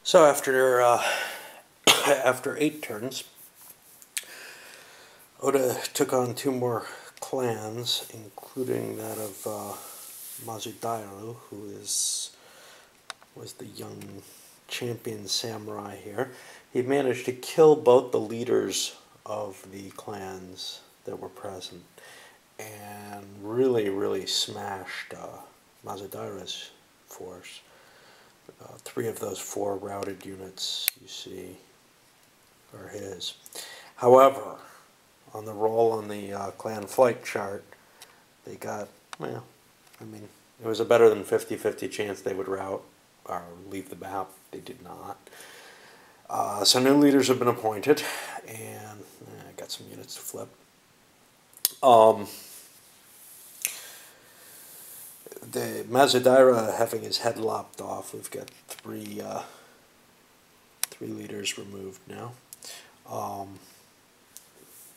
So after after 8 turns, Oda took on 2 more clans, including that of Mazudairu, who was the young champion samurai here. He managed to kill both the leaders of the clans that were present, and really smashed Mazudairu's force. 3 of those 4 routed units you see are his. However, on the roll on the clan flight chart, they got, well, I mean, it was a better than 50-50 chance they would rout or leave the map. They did not. So new leaders have been appointed, and I got some units to flip. The Mazudaira having his head lopped off. We've got 3 leaders removed now.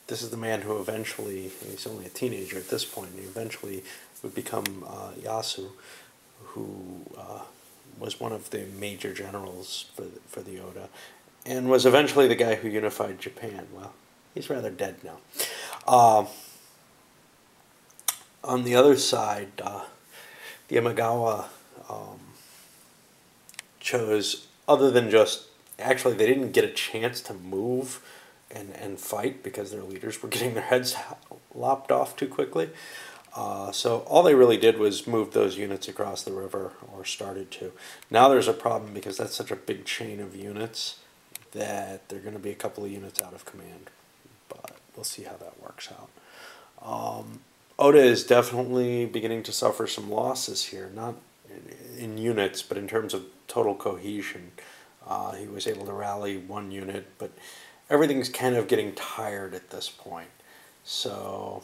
This is the man who eventually, he's only a teenager at this point, and he eventually would become Yasu, who was one of the major generals for the Oda, and was eventually the guy who unified Japan. Well, he's rather dead now. On the other side, the Imagawa chose, other than just, actually they didn't get a chance to move and fight because their leaders were getting their heads lopped off too quickly. So all they really did was move those units across the river, or started to. Now there's a problem because that's such a big chain of units that they're going to be a couple of units out of command. But we'll see how that works out. Oda is definitely beginning to suffer some losses here, not in units, but in terms of total cohesion. He was able to rally 1 unit, but everything's kind of getting tired at this point. So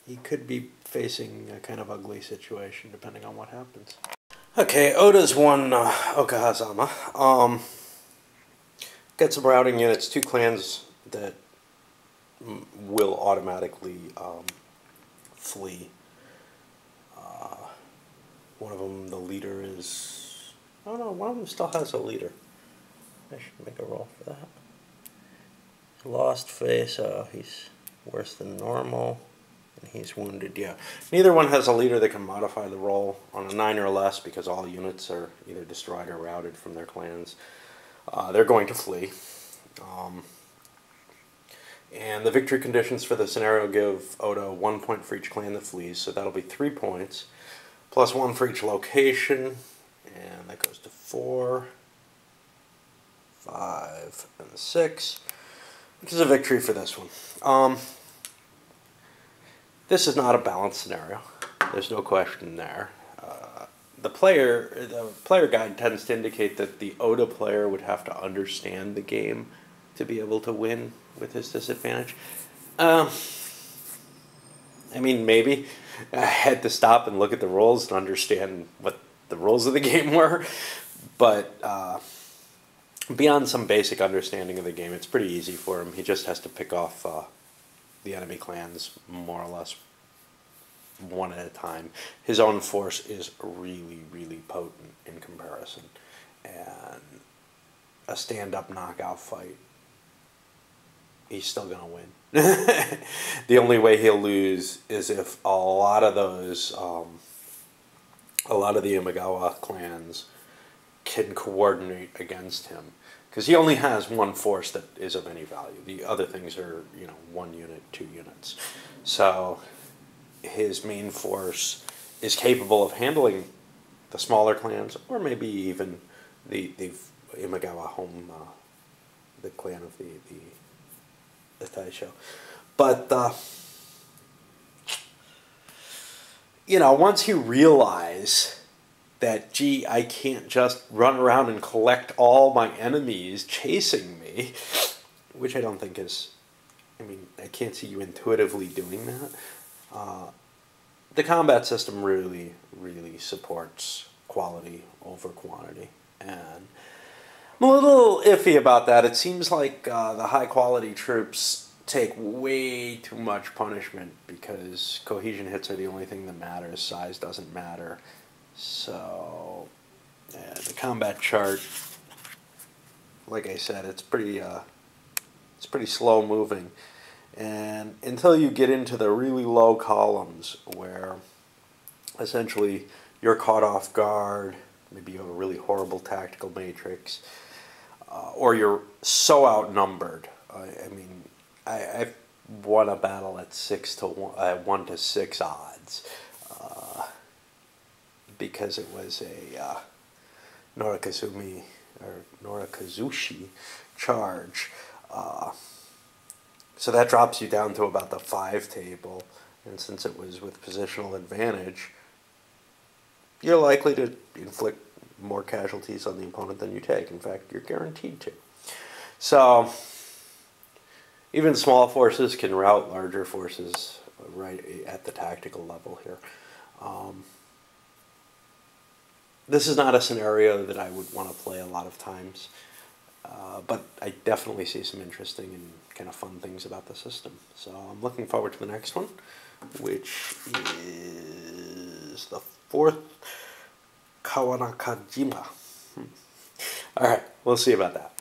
he could be facing a kind of ugly situation depending on what happens. Okay, Oda's won Okehazana. Got some routing units, 2 clans that will automatically flee. One of them, the leader is, I don't know, one of them still has a leader. I should make a roll for that. Lost face, he's worse than normal, and he's wounded, yeah. Neither one has a leader that can modify the roll on a 9 or less, because all units are either destroyed or routed from their clans. They're going to flee. And the victory conditions for the scenario give Oda 1 point for each clan that flees, so that'll be 3 points, plus 1 for each location, and that goes to 4, 5, and 6, which is a victory for this one. This is not a balanced scenario. There's no question there. The player guide tends to indicate that the Oda player would have to understand the game to be able to win with his disadvantage. I mean, maybe. I had to stop and look at the rules and understand what the rules of the game were. But beyond some basic understanding of the game, it's pretty easy for him. He just has to pick off the enemy clans more or less one at a time. His own force is really potent in comparison. And a stand-up knockout fight, he's still going to win. The only way he'll lose is if a lot of those, a lot of the Imagawa clans can coordinate against him. Because he only has 1 force that is of any value. The other things are, 1 unit, 2 units. So his main force is capable of handling the smaller clans, or maybe even the Imagawa home, the clan of the Taisho. But, once you realize that, gee, I can't just run around and collect all my enemies chasing me, which I don't think is, I mean, I can't see you intuitively doing that. The combat system really supports quality over quantity, and I'm a little iffy about that. It seems like the high-quality troops take way too much punishment because cohesion hits are the only thing that matters. Size doesn't matter. So The combat chart, like I said, it's pretty slow moving, and until you get into the really low columns where essentially you're caught off guard, maybe you have a really horrible tactical matrix, or you're so outnumbered. I mean, I've won a battle at 1 to 6 odds because it was a Norikazushi charge. So that drops you down to about the 5 table, and since it was with positional advantage, you're likely to inflict more casualties on the opponent than you take. In fact, you're guaranteed to. So even small forces can rout larger forces right at the tactical level here. This is not a scenario that I would want to play a lot of times, but I definitely see some interesting and kind of fun things about the system. So I'm looking forward to the next one, which is the 4th Kawanakajima. All right, we'll see about that.